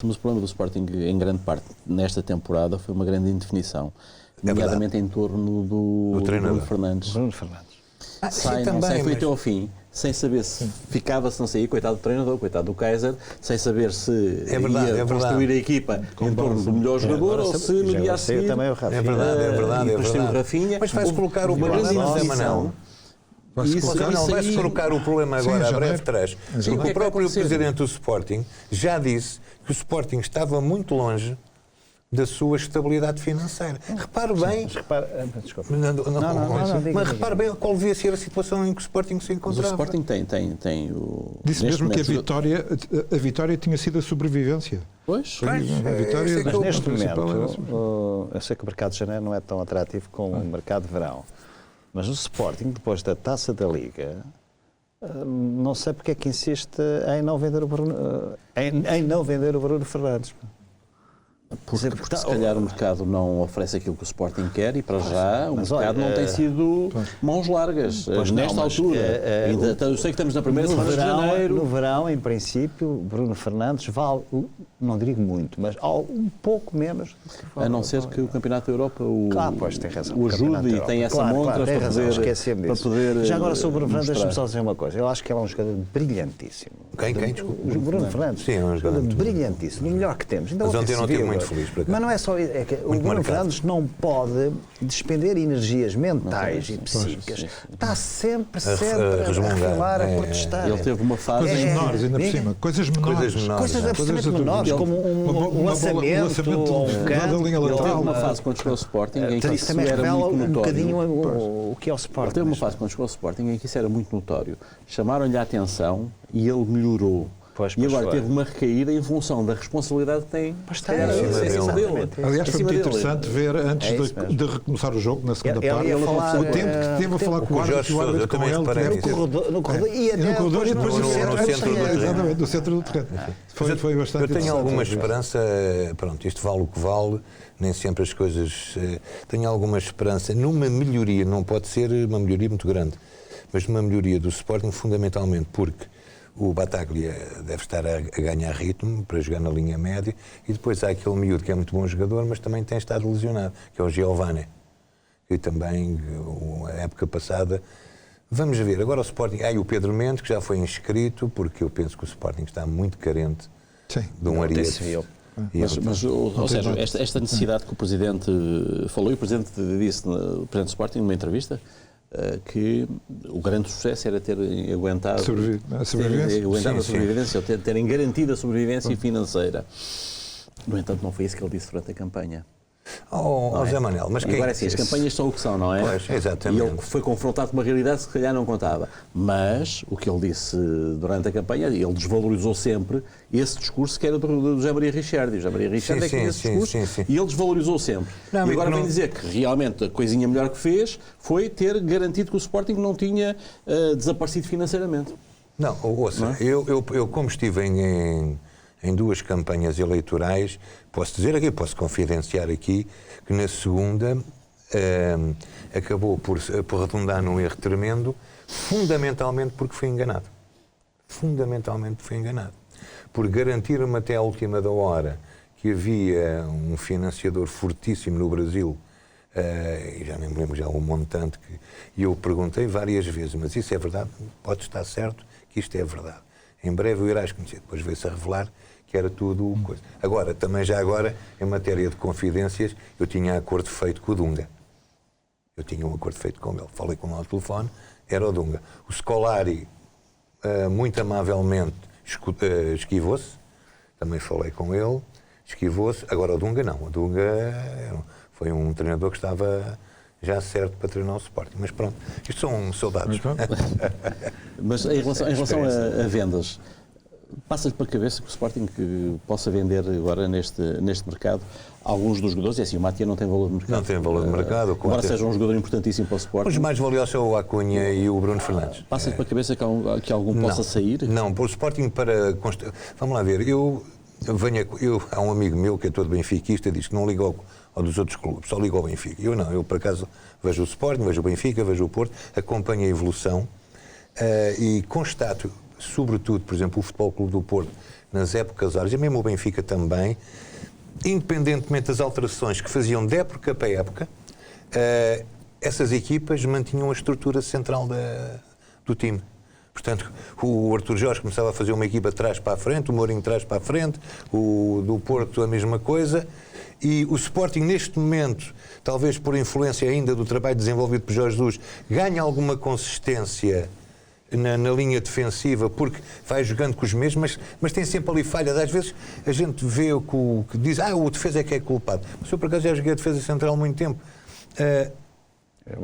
Mas o problema do Sporting, em grande parte, nesta temporada, foi uma grande indefinição. Nomeadamente em torno do Bruno Fernandes. Bruno Fernandes. Não sei, foi até ao fim, sem saber se ficava, se não saía, coitado do treinador, coitado do Kaiser, sem saber se ia construir a equipa em torno do melhor jogador ou se no dia a seguir... Também o Rafinha. É verdade. O Rafinha. Mas vais colocar uma grande indefinição. Vais colocar o problema agora a breve trás. Porque o próprio presidente do Sporting já disse que o Sporting estava muito longe da sua estabilidade financeira. Repare bem... Desculpa. Mas repare bem qual devia ser a situação em que o Sporting se encontrava. O Sporting tem o... Disse mesmo que a vitória tinha sido a sobrevivência. Pois. A vitória Mas neste momento, eu sei que o mercado de janeiro não é tão atrativo como o mercado de verão. Mas o Sporting, depois da Taça da Liga, não sei porque é que insiste em não vender o Bruno Fernandes. Porque se calhar o mercado não oferece aquilo que o Sporting quer e para já o mercado não tem sido mãos largas nesta altura. Eu sei que estamos na primeira semana de janeiro. No verão, em princípio, Bruno Fernandes vale, não digo muito, mas um pouco menos. A não ser que o Campeonato da Europa o ajude e tem essa montra para poder Já agora sobre o Bruno Fernandes, deixa-me só dizer uma coisa. Eu acho que ele é um jogador brilhantíssimo. Quem? Desculpa. O Bruno Fernandes. Sim, é um jogador brilhantíssimo, o melhor que temos. Mas ontem não estive muito feliz para cá. Mas não é só é que o Bruno Fernandes não pode despender energias mentais e psíquicas. Está sempre a revelar, a protestar. Ele teve uma fase... Coisas menores, ainda por cima. Coisas absolutamente menores, como um lançamento ou um canto. Ele teve uma fase quando chegou ao Sporting em que isso era muito notório. Um bocadinho o que é o Sporting. Ele teve uma fase quando chegou ao Sporting em que isso era muito notório. Chamaram-lhe a atenção e ele melhorou. E agora teve uma recaída em função da responsabilidade que tem em cima dele. Aliás, foi muito interessante ver, antes de recomeçar o jogo, na segunda parte, o tempo que teve a falar com o árbitro com ele, no corredor e depois no centro do terreno. Foi bastante interessante. Eu tenho alguma esperança, pronto, isto vale o que vale, nem sempre as coisas... Tenho alguma esperança numa melhoria, não pode ser uma melhoria muito grande, mas numa melhoria do Sporting, fundamentalmente porque o Battaglia deve estar a ganhar ritmo para jogar na linha média e depois há aquele miúdo que é muito bom jogador, mas também tem estado lesionado, que é o Giovanni. E também, a época passada, vamos ver, agora o Sporting... o Pedro Mendes, que já foi inscrito, porque eu penso que o Sporting está muito carente de um Ariete. Ou seja, esta necessidade que o Presidente falou, e o Presidente disse, o Presidente do Sporting, numa entrevista, que o grande sucesso era ter aguentado a sobrevivência, terem garantido a sobrevivência financeira. No entanto, não foi isso que ele disse durante a campanha. Zé Manuel, mas agora sim, as campanhas são o que são, não é? Pois, exatamente. E ele foi confrontado com uma realidade que se calhar não contava. Mas o que ele disse durante a campanha, ele desvalorizou sempre esse discurso que era do José Maria Richardi. O José Maria Richardi é que tinha esse discurso e ele desvalorizou sempre. E agora vem dizer que realmente a coisinha melhor que fez foi ter garantido que o Sporting não tinha desaparecido financeiramente. Não, ouça, eu como estive em duas campanhas eleitorais, posso dizer aqui, posso confidenciar aqui, que na segunda acabou por redundar num erro tremendo, fundamentalmente porque foi enganado. Fundamentalmente foi enganado. Por garantir-me até à última da hora que havia um financiador fortíssimo no Brasil, e já nem me lembro já o montante, e eu perguntei várias vezes, mas isso é verdade? Pode estar certo que isto é verdade. Em breve o irás conhecer. Depois veio-se a revelar que era tudo coisa. Agora, também já agora, em matéria de confidências, eu tinha acordo feito com o Dunga. Eu tinha um acordo feito com ele. Falei com ele ao telefone, era o Dunga. O Scolari, muito amavelmente, esquivou-se. Também falei com ele, esquivou-se. Agora o Dunga não. O Dunga foi um treinador que estava já certo para treinar o Sporting. Mas pronto, isto são saudades. Mas em relação a vendas, passa-lhe para a cabeça que o Sporting possa vender agora neste mercado alguns dos jogadores? É assim, o Matia não tem valor de mercado. Não tem valor de mercado. Embora seja um jogador importantíssimo para o Sporting. Os mais valiosos são o Acunha e o Bruno Fernandes. Passa-lhe para a cabeça que algum possa sair? Não, para o Sporting Vamos lá ver, há um amigo meu que é todo benfiquista, diz que não liga ao dos outros clubes, só liga ao Benfica. Eu não, eu por acaso vejo o Sporting, vejo o Benfica, vejo o Porto, acompanho a evolução e constato sobretudo, por exemplo, o Futebol Clube do Porto, nas épocas áureas, e mesmo o Benfica também, independentemente das alterações que faziam de época para época, essas equipas mantinham a estrutura central do time. Portanto, o Artur Jorge começava a fazer uma equipa de trás para a frente, o Mourinho de trás para a frente, o do Porto a mesma coisa, e o Sporting neste momento, talvez por influência ainda do trabalho desenvolvido por Jorge Jesus, ganha alguma consistência na linha defensiva, porque vai jogando com os mesmos, mas tem sempre ali falhas. Às vezes a gente vê o que diz, o defesa é que é culpado. Mas eu por acaso já joguei a defesa central há muito tempo.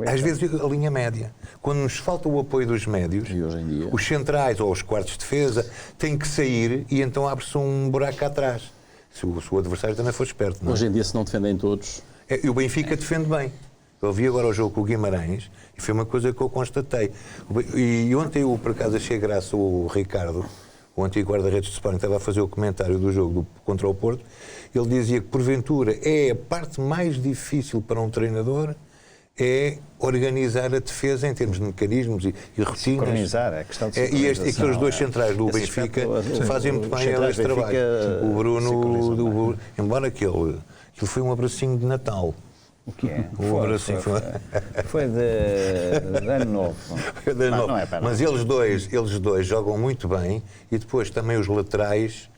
Às vezes a linha média. Quando nos falta o apoio dos médios, e hoje em dia, os centrais ou os quartos de defesa têm que sair e então abre-se um buraco cá atrás. Se o adversário também for esperto. Não é? Hoje em dia, se não defendem todos... E o Benfica defende bem. Eu vi agora o jogo com o Guimarães e foi uma coisa que eu constatei. E ontem eu, por acaso, achei graça o Ricardo, o antigo guarda-redes de Sporting, estava a fazer o comentário do jogo contra o Porto. Ele dizia que, porventura, é a parte mais difícil para um treinador é organizar a defesa em termos de mecanismos e rotinas. Organizar, é questão de e aqueles dois centrais do Benfica fazem muito bem esse trabalho. O Bruno, embora aquilo foi um abracinho de Natal. O que é? Foi de ano novo. Não é para mas eles dois jogam muito bem e depois também os laterais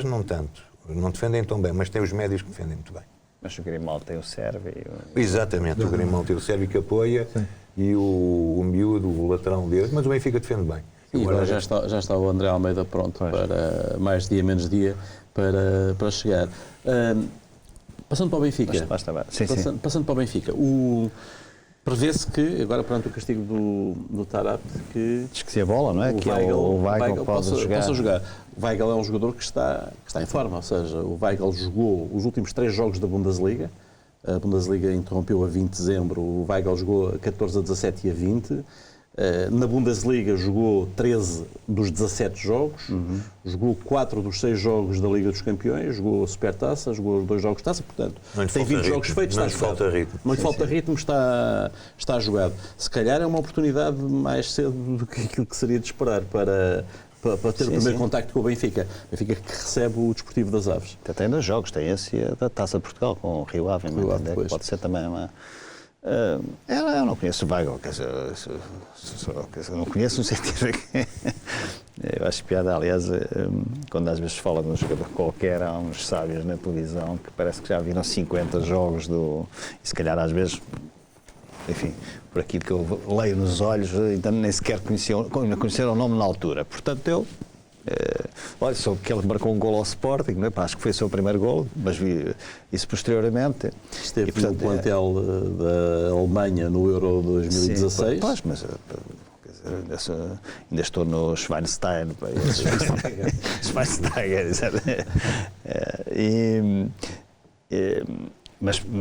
não tanto, não defendem tão bem, mas tem os médios que defendem muito bem. Mas o Grimaldo tem o Sérvio. Exatamente, o Grimaldo tem o Sérvio que apoia. Sim. E o miúdo, o lateral deles, mas o Benfica defende bem. E agora já está o André Almeida pronto para mais dia, menos dia, para chegar. Passando para o Benfica. Passando para o Benfica. Prevê-se que, agora perante o castigo do Taarabt, que... Diz que se a bola, não é? Que o Weigl possa jogar. O Weigl é um jogador que está em forma, ou seja, o Weigl jogou os últimos 3 jogos da Bundesliga. A Bundesliga interrompeu a 20 de dezembro, o Weigl jogou a 14, a 17 e a 20. Na Bundesliga jogou 13 dos 17 jogos, jogou 4 dos 6 jogos da Liga dos Campeões, jogou a Supertaça, jogou os 2 jogos de taça, portanto, tem 20 jogos feitos, está jogado. Não lhe falta ritmo, está jogado. Se calhar é uma oportunidade mais cedo do que aquilo que seria de esperar para ter o primeiro contacto com o Benfica. O Benfica que recebe o Desportivo das Aves. Tem 2 jogos, tem esse e a da Taça de Portugal com o Rio Ave, pode ser também uma... eu não conheço o Weigl, quer dizer, não conheço no sentido que eu acho piada, aliás, quando às vezes fala de um jogador qualquer, há uns sábios na televisão que parece que já viram 50 jogos e se calhar às vezes, enfim, por aquilo que eu leio nos olhos, então nem sequer conheciam o nome na altura, portanto eu olha, soube que ele marcou um golo ao Sporting, não é? Acho que foi o seu primeiro golo, mas vi isso posteriormente. Esteve no plantel da Alemanha no Euro 2016. Sim, pois, mas ainda estou no Schweinsteiger.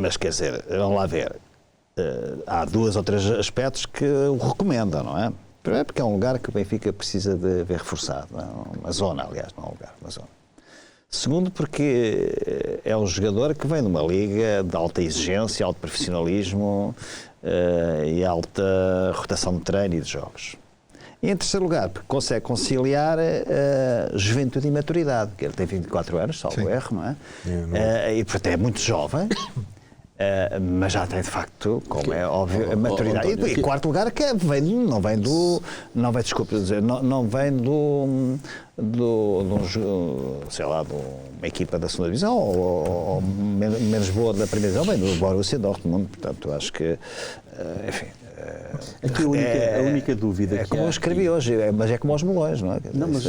Mas quer dizer, vamos lá ver, há 2 ou 3 aspectos que o recomendam, não é? Primeiro porque é um lugar que o Benfica precisa de ver reforçado, uma zona, aliás, não é um lugar, uma zona. Segundo porque é um jogador que vem de uma liga de alta exigência, alto profissionalismo e alta rotação de treino e de jogos. E em terceiro lugar, porque consegue conciliar juventude e maturidade, que ele tem 24 anos, salvo erro, não é? E portanto é muito jovem. Mas já tem de facto, como é óbvio, a maturidade. E em quarto lugar, que não vem de uma equipa da segunda divisão ou menos boa da primeira divisão, vem do Borussia Dortmund. Portanto, acho que, enfim. Aqui a única dúvida que como eu escrevi hoje, mas é como aos melões, não é? Não, mas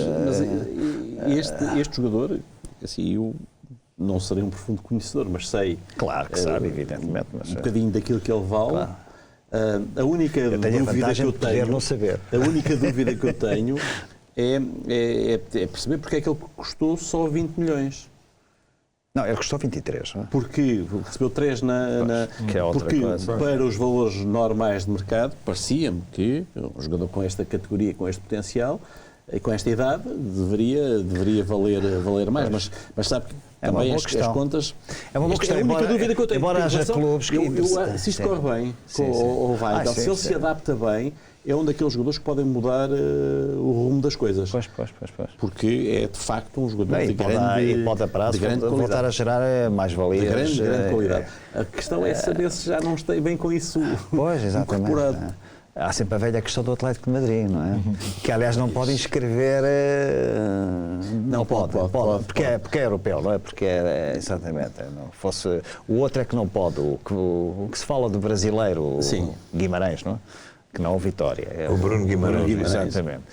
este jogador, assim, eu não serei um profundo conhecedor, mas sei... Claro que sabe, evidentemente. Mas, um bocadinho daquilo que ele vale. Claro. A única dúvida que eu tenho... não saber. A única dúvida que eu tenho é perceber porque é que ele custou só 20 milhões. Não, ele custou 23, não é? Porque recebeu 3 que é outra porque coisa. Para os valores normais de mercado, parecia-me que um jogador com esta categoria, com este potencial, e com esta idade, deveria valer mais, mas sabe que também as contas... É uma boa questão. É a única dúvida que eu tenho. Embora haja clubes que... Se isto corre bem com o Weigl, se ele se adapta bem, é um daqueles jogadores que podem mudar o rumo das coisas. Pois. Porque é de facto um jogador de grande qualidade. Voltar a gerar mais-valias. De grande qualidade. A questão é saber se já não vem com isso incorporado. Há sempre a velha questão do Atlético de Madrid, não é? Que, aliás, não pode inscrever... Não pode. Porque é europeu, não é? Porque exatamente. Não fosse, o outro é que não pode. O que se fala do brasileiro, o Guimarães, não é? Que não o Vitória. O Bruno Guimarães. Exatamente.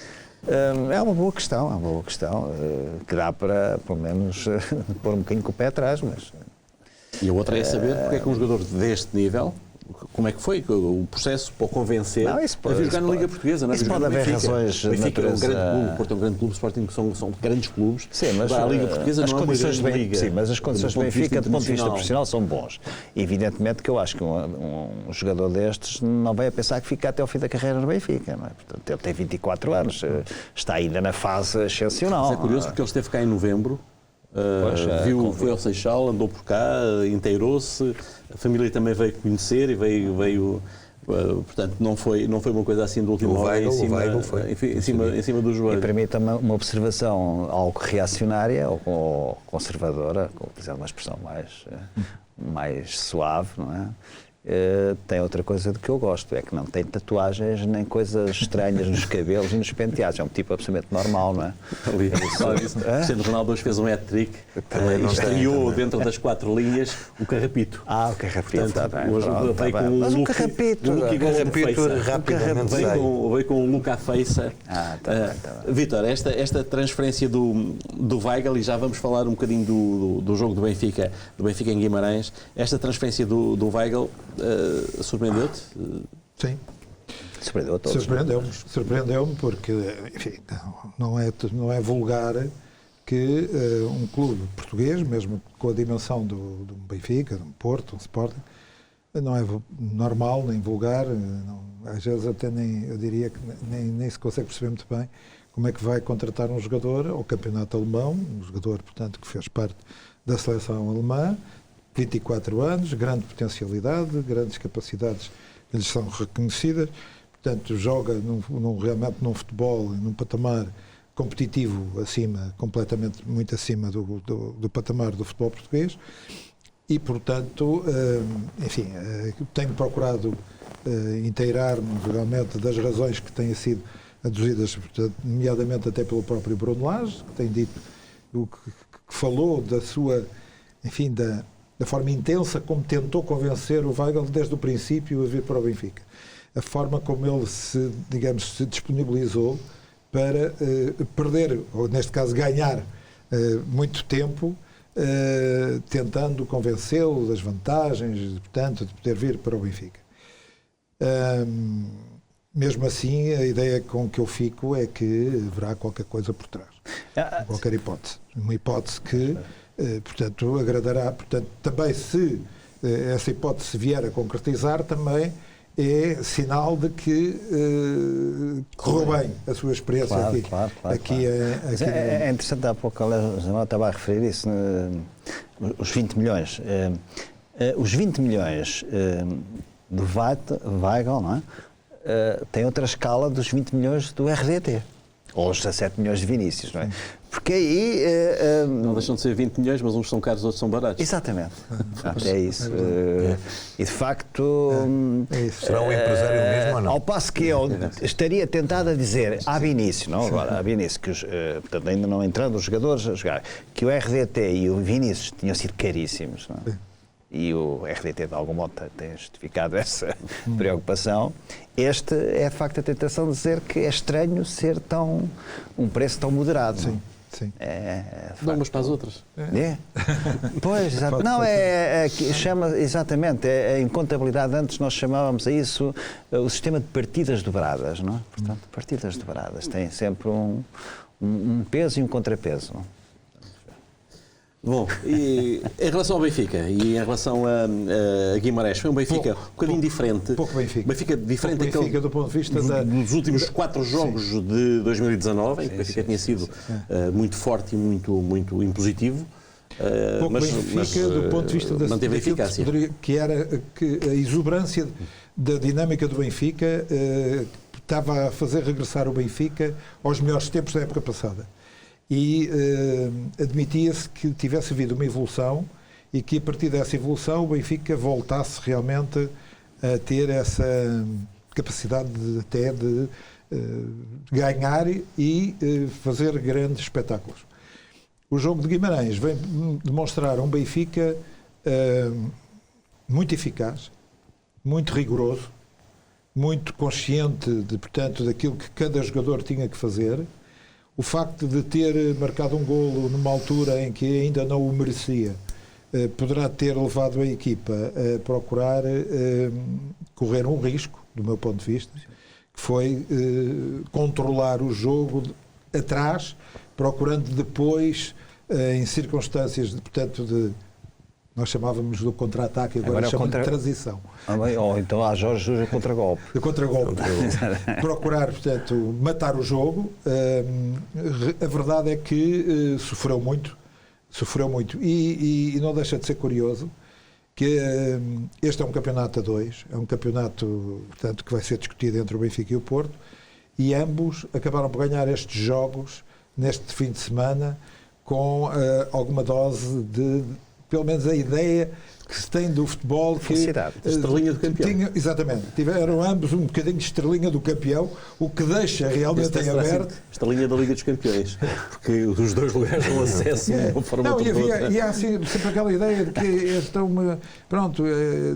É uma boa questão, que dá para, pelo menos, pôr um bocadinho com o pé atrás, mas... E a outra é saber porque é que um jogador deste nível... Como é que foi o processo para o convencer a vir jogar na Liga Portuguesa? Isso pode haver razões de natureza... Benfica é um grande clube, Porto é um grande clube, Sporting são grandes clubes. Sim, mas a Liga Portuguesa não é uma grande liga. Sim, mas as condições de Benfica, do ponto de vista profissional, são bons. Evidentemente que eu acho que um jogador destes não vai a pensar que fica até ao fim da carreira no Benfica. Não é? Portanto, ele tem 24 anos, está ainda na fase ascensional. Mas é curioso porque ele esteve cá em novembro. Foi ao Seixal, andou por cá, inteirou-se, a família também veio conhecer e veio portanto não foi uma coisa assim de última hora em cima do joelho. E para mim também uma observação algo reacionária ou conservadora, como dizer uma expressão mais suave, não é? Tem outra coisa de que eu gosto, é que não tem tatuagens nem coisas estranhas nos cabelos e nos penteados. É um tipo absolutamente normal, não é? Cristiano Ronaldo hoje fez um hat-trick e estreou dentro das 4 linhas o Carrapito. O Carrapito, está bem. Hoje veio com mas o Carrapito rapidamente veio com um look à feiça. Vítor, esta transferência do Weigl, e já vamos falar um bocadinho do jogo do Benfica em Guimarães, esta transferência do Weigl surpreendeu-te? Sim. Surpreendeu a todos. Surpreendeu-me porque, enfim, não é vulgar que um clube português, mesmo com a dimensão do Benfica, do Porto, do Sporting, não é normal, nem vulgar, às vezes até eu diria que nem se consegue perceber muito bem como é que vai contratar um jogador ao campeonato alemão, um jogador, portanto, que fez parte da seleção alemã, 24 anos, grande potencialidade, grandes capacidades que lhes são reconhecidas, portanto joga realmente num futebol, num patamar competitivo completamente muito acima do patamar do futebol português e, portanto, enfim, tenho procurado inteirar-me realmente das razões que têm sido aduzidas, nomeadamente até pelo próprio Bruno Lage, que tem dito, que falou da sua, enfim, da forma intensa como tentou convencer o Weigl desde o princípio a vir para o Benfica. A forma como ele se disponibilizou para perder, ou neste caso ganhar, muito tempo, tentando convencê-lo das vantagens, portanto, de poder vir para o Benfica. Mesmo assim, a ideia com que eu fico é que haverá qualquer coisa por trás. Qualquer hipótese. Uma hipótese que... portanto, agradará. Portanto, também se essa hipótese vier a concretizar, também é sinal de que correu bem a sua experiência aqui. É interessante, há pouco eu estava a referir isso, os 20 milhões. Os 20 milhões do Weigl, não é? Tem outra escala dos 20 milhões do RDT. Ou os 17 milhões de Vinícius, não é? Porque aí... não deixam de ser 20 milhões, mas uns são caros, outros são baratos. Exatamente. É isso. E de facto... Será um empresário mesmo ou não? Ao passo que eu estaria tentado a dizer à Vinícius, não agora, à Vinícius, que portanto, ainda não entrando os jogadores a jogar, que o RDT e o Vinícius tinham sido caríssimos, não é? E o RDT de algum modo tem justificado essa preocupação. Este é de facto a tentação de dizer que é estranho ser um preço tão moderado. Sim. Sim. Não, mas para as outras. Pois, exato. Não, chama exatamente, em contabilidade antes nós chamávamos a isso o sistema de partidas dobradas, não é? Portanto, partidas dobradas têm sempre um peso e um contrapeso. Bom, e em relação ao Benfica e em relação a Guimarães, foi um Benfica um bocadinho diferente. Pouco Benfica. Benfica diferente pouco Benfica do ponto de vista dos últimos 4 jogos de 2019, em que o Benfica tinha sido muito forte e muito impositivo. Pouco Benfica do ponto de vista manteve a eficácia. Que era a exuberância da dinâmica do Benfica, estava a fazer regressar o Benfica aos melhores tempos da época passada. E admitia-se que tivesse havido uma evolução e que a partir dessa evolução o Benfica voltasse realmente a ter essa capacidade de ganhar e fazer grandes espetáculos. O jogo de Guimarães vem demonstrar um Benfica muito eficaz, muito rigoroso, muito consciente portanto, daquilo que cada jogador tinha que fazer. O facto de ter marcado um golo numa altura em que ainda não o merecia poderá ter levado a equipa a procurar correr um risco, do meu ponto de vista, que foi controlar o jogo atrás, procurando depois, em circunstâncias, portanto, nós chamávamos do contra-ataque, agora chamamos de transição. Ou então há Jorge Jesus contra-golpe. De contra-golpe. Procurar, portanto, matar o jogo. A verdade é que sofreu muito. E não deixa de ser curioso que este é um campeonato a dois, é um campeonato, portanto, que vai ser discutido entre o Benfica e o Porto, e ambos acabaram por ganhar estes jogos neste fim de semana com alguma dose de, pelo menos a ideia que se tem do futebol, que estrelinha do campeão. Exatamente, tiveram ambos um bocadinho de estrelinha do campeão, o que deixa realmente em aberto. Estrelinha da Liga dos Campeões, porque os dois lugares dão acesso de uma forma não, e há assim, sempre aquela ideia de que estão, pronto,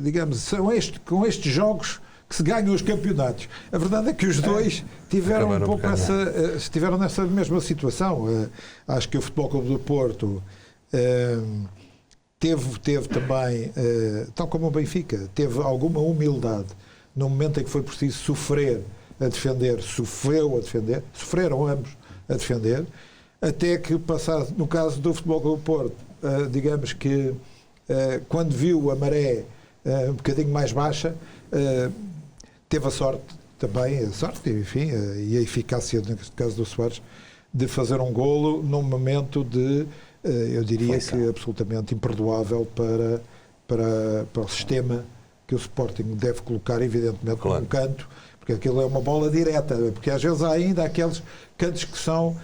digamos, são com estes jogos que se ganham os campeonatos. A verdade é que os dois tiveram um pouco estiveram nessa mesma situação. Acho que o Futebol Clube do Porto teve também, tal como o Benfica, teve alguma humildade no momento em que foi preciso sofrer a defender, sofreram ambos a defender, até que passado, no caso do Futebol Clube do Porto, digamos que quando viu a maré um bocadinho mais baixa, teve a sorte também, enfim, e a eficácia, no caso do Soares, de fazer um golo num momento de, eu diria que absolutamente imperdoável para o sistema que o Sporting deve colocar, evidentemente, num canto, porque aquilo é uma bola direta, porque às vezes há ainda aqueles cantos que são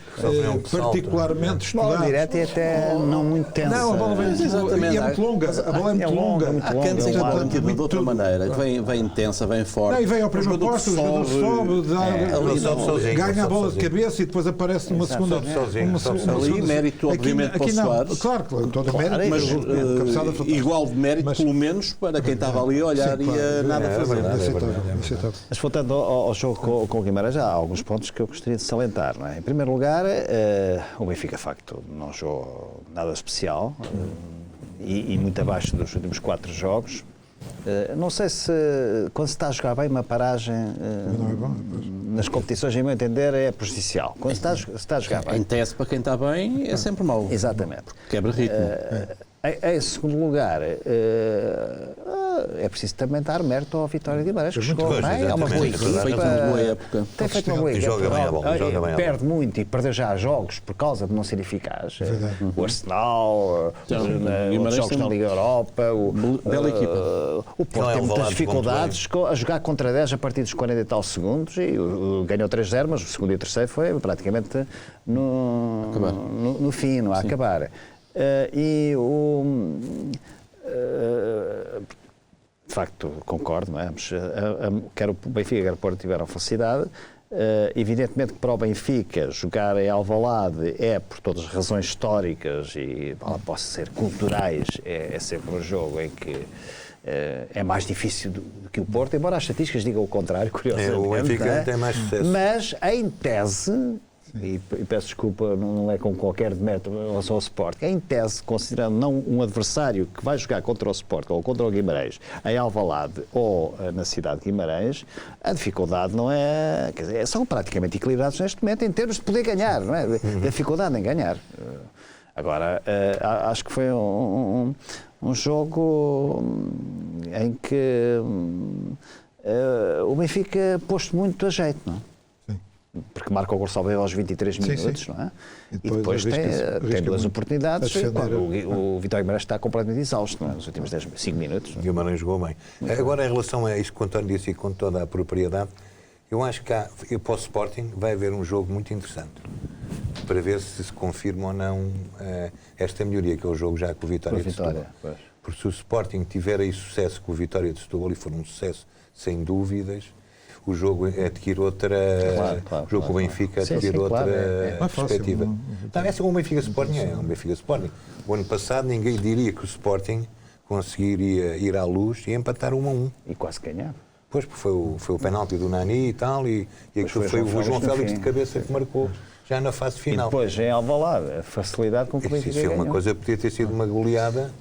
particularmente estudados. Bola direta e até não muito tensa. Não, a bola vem e é muito longa. A bola é muito longa. Há cantos em que a bola é de outra maneira, vem intensa, vem forte. Não, e vem ao primeiro posto, o jogador sobe, ganha a bola de cabeça e depois aparece numa segunda. Ali, mérito, obviamente, para o Soares. Claro, todo o mérito. Mas igual de mérito, pelo menos, para quem estava ali a olhar e a nada fazer. Mas voltando ao jogo com o Guimarães, há alguns pontos que eu gostaria de salientar. Não é? Em primeiro lugar, o Benfica, de facto, não jogou nada especial e muito abaixo dos últimos 4 jogos. Não sei se, quando se está a jogar bem, uma paragem nas competições, em meu entender, é prejudicial. Quando se está a jogar bem. Em tese, para quem está bem, é sempre mau. Exatamente. Quebra ritmo. Em segundo lugar, é preciso também dar mérito ao Vitória de Guimarães, que jogou bem, é uma boa equipa. Tem feito uma boa época. Joga bem a bola. Perde muito e perdeu já jogos por causa de não ser eficaz. O Arsenal, os jogos na Liga Europa, bela equipa. O Porto tem muitas dificuldades a jogar contra 10 a partir dos 40 e tal segundos e ganhou 3-0, mas o segundo e o terceiro foi praticamente no fim, no a acabar. De facto, concordo, não é? Quer o Benfica, quer o Porto tiveram felicidade. Evidentemente que para o Benfica jogar em Alvalade é por todas as razões históricas e posso ser culturais, é sempre um jogo em que é mais difícil do que o Porto, embora as estatísticas digam o contrário, curiosamente. O Benfica tem mais sucesso. Mas, em tese, e peço desculpa, não é com qualquer demérito em relação ao Sporting, em tese, considerando não um adversário que vai jogar contra o Sporting ou contra o Guimarães em Alvalade ou na cidade de Guimarães, a dificuldade não é... Quer dizer, são praticamente equilibrados neste momento em termos de poder ganhar, não é? Da dificuldade em ganhar. Agora, acho que foi um jogo em que o Benfica pôs muito a jeito, não é? Porque marca o gol só aos 23 minutos, não é? E depois tem duas oportunidades. O Vitória Guimarães está completamente exausto, não é? Nos últimos 5 minutos. Guimarães jogou bem. Agora, em relação a isso que o António disse e com toda a propriedade, Eu acho que para o Sporting vai haver um jogo muito interessante para ver se confirma ou não esta melhoria, que é o jogo já com o Vitória de Setúbal. Porque se o Sporting tiver aí sucesso com o Vitória de Setúbal, e for um sucesso sem dúvidas, o jogo adquire outra... o jogo com o Benfica adquire outra perspectiva. Não, é assim um Benfica Sporting, é um Benfica Sporting. O ano passado ninguém diria que o Sporting conseguiria ir à Luz e empatar 1-1. E quase ganhar. Pois, porque foi o penalti do Nani e tal, e aquilo foi o João Félix de cabeça que marcou já na fase final. E depois, em Alvalade, a facilidade com que o Benfica ganhou. Uma coisa podia ter sido uma goleada.